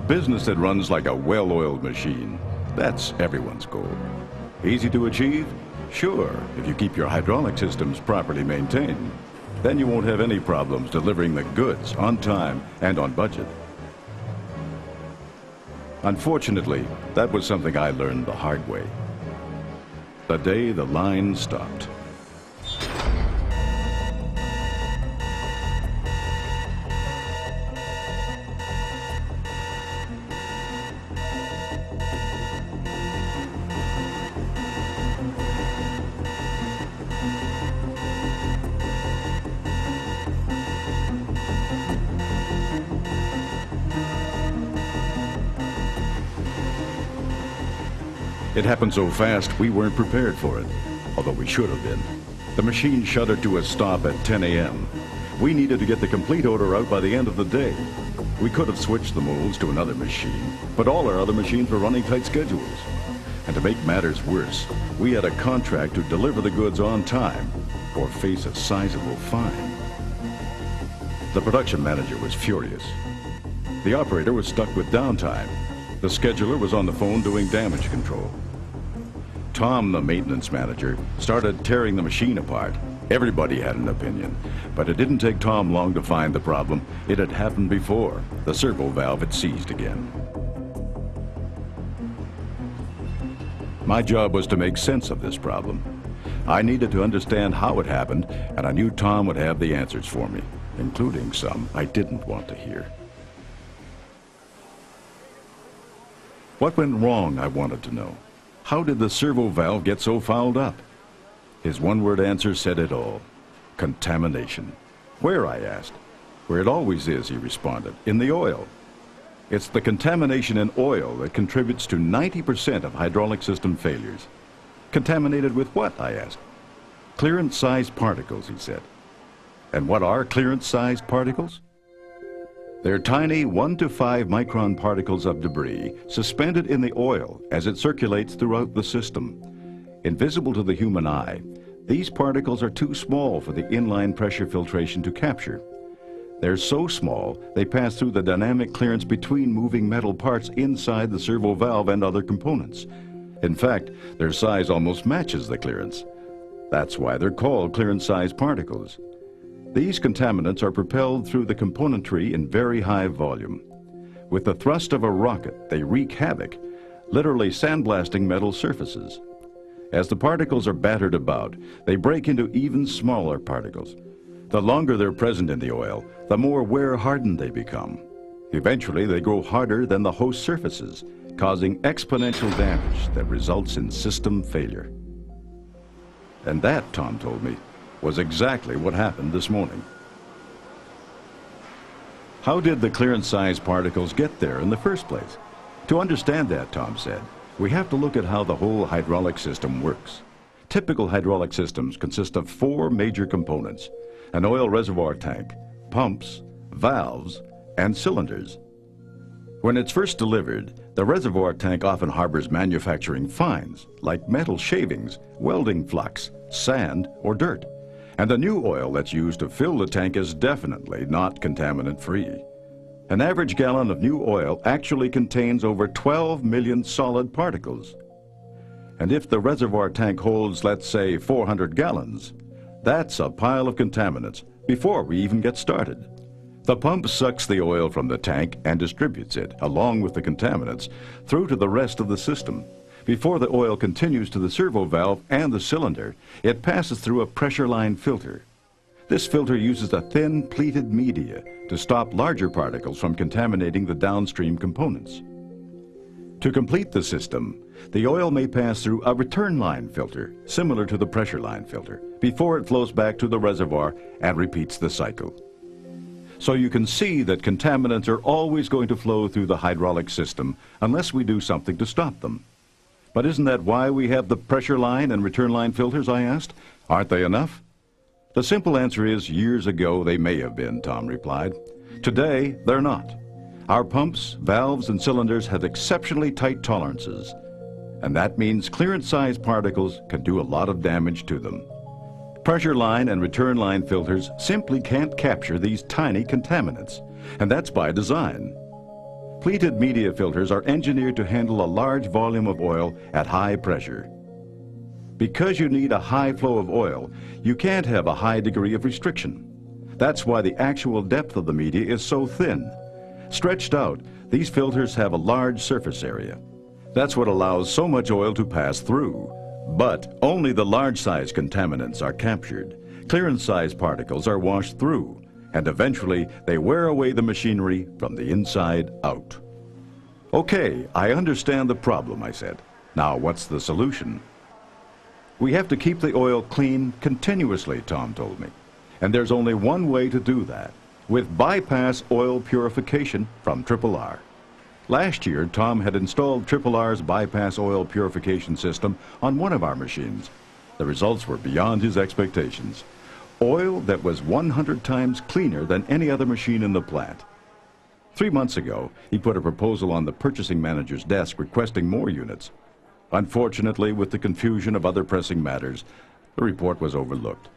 business that runs like a well-oiled machine. That's everyone's goal. Easy to achieve? Sure, if you keep your hydraulic systems properly maintained. Then you won't have any problems delivering the goods on time and on budget. Unfortunately, that was something I learned the hard way. The day the line stopped. It happened so fast, we weren't prepared for it, although we should have been. The machine shuddered to a stop at 10 a.m. We needed to get the complete order out by the end of the day. We could have switched the molds to another machine, but all our other machines were running tight schedules. And to make matters worse, we had a contract to deliver the goods on time or face a sizable fine. The production manager was furious. The operator was stuck with downtime. The scheduler was on the phone doing damage control. Tom, the maintenance manager, started tearing the machine apart. Everybody had an opinion, but it didn't take Tom long to find the problem. It had happened before. The servo valve had seized again. My job was to make sense of this problem. I needed to understand how it happened, and I knew Tom would have the answers for me, including some I didn't want to hear. What went wrong, I wanted to know. How did the servo valve get so fouled up? His one-word answer said it all. Contamination. Where, I asked. Where it always is, he responded. In the oil. It's the contamination in oil that contributes to 90% of hydraulic system failures. Contaminated with what, I asked. Clearance-sized particles, he said. And what are clearance-sized particles? They're tiny 1 to 5 micron particles of debris suspended in the oil as it circulates throughout the system. Invisible to the human eye, these particles are too small for the inline pressure filtration to capture. They're so small, they pass through the dynamic clearance between moving metal parts inside the servo valve and other components. In fact, their size almost matches the clearance. That's why they're called clearance-sized particles. These contaminants are propelled through the componentry in very high volume. With the thrust of a rocket, they wreak havoc, literally sandblasting metal surfaces. As the particles are battered about, they break into even smaller particles. The longer they're present in the oil, the more wear-hardened they become. Eventually, they grow harder than the host surfaces, causing exponential damage that results in system failure. And that, Tom told me, was exactly what happened this morning. How did the clearance-sized particles get there in the first place? To understand that, Tom said, we have to look at how the whole hydraulic system works. Typical hydraulic systems consist of 4 major components: an oil reservoir tank, pumps, valves, and cylinders. When it's first delivered, the reservoir tank often harbors manufacturing fines, like metal shavings, welding flux, sand, or dirt. And the new oil that's used to fill the tank is definitely not contaminant-free. An average gallon of new oil actually contains over 12 million solid particles. And if the reservoir tank holds, let's say, 400 gallons, that's a pile of contaminants before we even get started. The pump sucks the oil from the tank and distributes it, along with the contaminants, through to the rest of the system. Before the oil continues to the servo valve and the cylinder, it passes through a pressure line filter. This filter uses a thin pleated media to stop larger particles from contaminating the downstream components. To complete the system, the oil may pass through a return line filter, similar to the pressure line filter, before it flows back to the reservoir and repeats the cycle. So you can see that contaminants are always going to flow through the hydraulic system unless we do something to stop them. But isn't that why we have the pressure line and return line filters, I asked? Aren't they enough? The simple answer is years ago they may have been, Tom replied. Today, they're not. Our pumps, valves, and cylinders have exceptionally tight tolerances, and that means clearance-sized particles can do a lot of damage to them. Pressure line and return line filters simply can't capture these tiny contaminants, and that's by design. Pleated media filters are engineered to handle a large volume of oil at high pressure. Because you need a high flow of oil, you can't have a high degree of restriction. That's why the actual depth of the media is so thin. Stretched out, these filters have a large surface area. That's what allows so much oil to pass through. But only the large-size contaminants are captured. Clearance-size particles are washed through, and eventually they wear away the machinery from the inside out. Okay, I understand the problem, I said. Now what's the solution? We have to keep the oil clean continuously, Tom told me. And there's only one way to do that, with bypass oil purification from RRR. Last year, Tom had installed RRR's bypass oil purification system on one of our machines. The results were beyond his expectations. Oil that was 100 times cleaner than any other machine in the plant. 3 months ago, he put a proposal on the purchasing manager's desk requesting more units. Unfortunately, with the confusion of other pressing matters, the report was overlooked.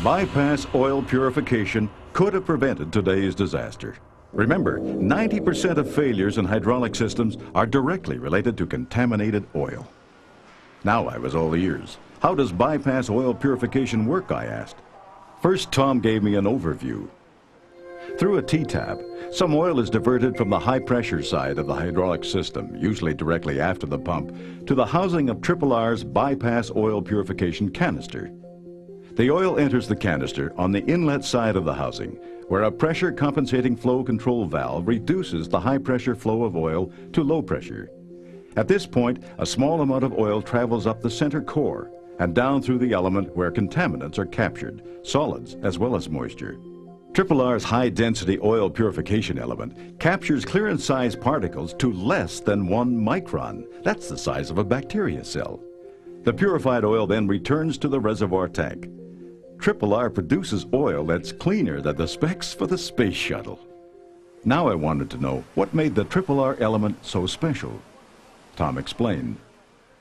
Bypass oil purification could have prevented today's disaster. Remember, 90% of failures in hydraulic systems are directly related to contaminated oil. Now I was all ears. How does bypass oil purification work, I asked. First, Tom gave me an overview. Through a T-tap, some oil is diverted from the high-pressure side of the hydraulic system, usually directly after the pump, to the housing of RRR's bypass oil purification canister. The oil enters the canister on the inlet side of the housing, where a pressure-compensating flow control valve reduces the high-pressure flow of oil to low pressure. At this point, a small amount of oil travels up the center core and down through the element where contaminants are captured, solids as well as moisture. RRR's high-density oil purification element captures clearance-size particles to less than 1 micron. That's the size of a bacteria cell. The purified oil then returns to the reservoir tank. RRR produces oil that's cleaner than the specs for the space shuttle. Now I wanted to know what made the RRR element so special. Tom explained.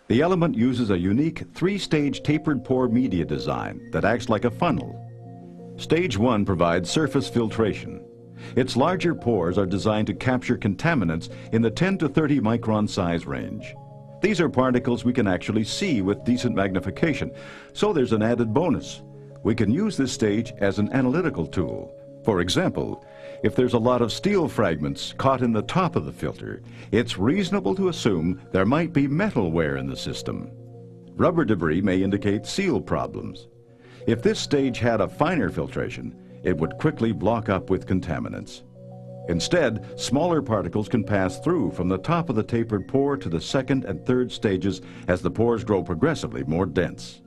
The element uses a unique 3-stage tapered pore media design that acts like a funnel. Stage 1 provides surface filtration. Its larger pores are designed to capture contaminants in the 10 to 30 micron size range. These are particles we can actually see with decent magnification, so there's an added bonus. We can use this stage as an analytical tool. For example, if there's a lot of steel fragments caught in the top of the filter, it's reasonable to assume there might be metal wear in the system. Rubber debris may indicate seal problems. If this stage had a finer filtration, it would quickly block up with contaminants. Instead, smaller particles can pass through from the top of the tapered pore to the second and third stages as the pores grow progressively more dense.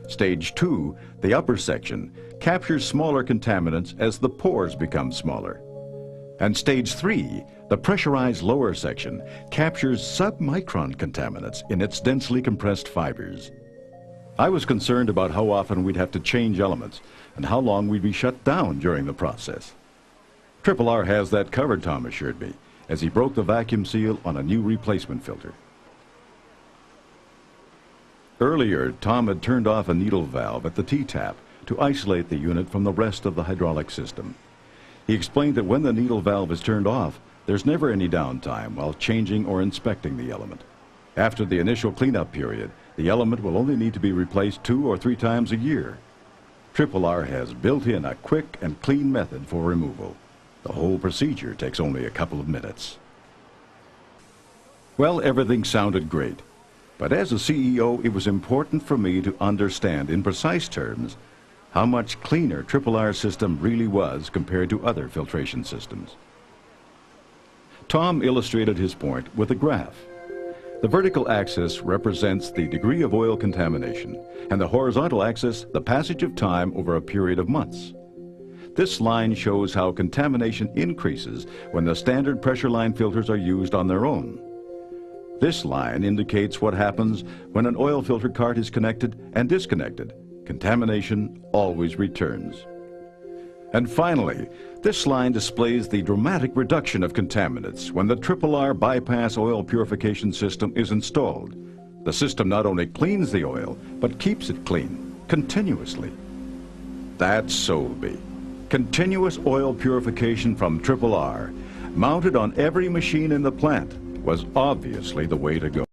Stage 2, the upper section, captures smaller contaminants as the pores become smaller. And Stage 3, the pressurized lower section, captures submicron contaminants in its densely compressed fibers. I was concerned about how often we'd have to change elements and how long we'd be shut down during the process. RRR has that covered, Tom assured me, as he broke the vacuum seal on a new replacement filter. Earlier, Tom had turned off a needle valve at the T-tap to isolate the unit from the rest of the hydraulic system. He explained that when the needle valve is turned off, there's never any downtime while changing or inspecting the element. After the initial cleanup period, the element will only need to be replaced 2 or 3 times a year. RRR has built in a quick and clean method for removal. The whole procedure takes only a couple of minutes. Well, everything sounded great. But as a CEO, it was important for me to understand in precise terms how much cleaner RRR's system really was compared to other filtration systems. Tom illustrated his point with a graph. The vertical axis represents the degree of oil contamination, and the horizontal axis the passage of time over a period of months. This line shows how contamination increases when the standard pressure line filters are used on their own. This line indicates what happens when an oil filter cart is connected and disconnected. Contamination always returns. And finally, this line displays the dramatic reduction of contaminants when the RRR bypass oil purification system is installed. The system not only cleans the oil, but keeps it clean, continuously. That's Solby. Continuous oil purification from RRR. mounted on every machine in the plant, was obviously the way to go.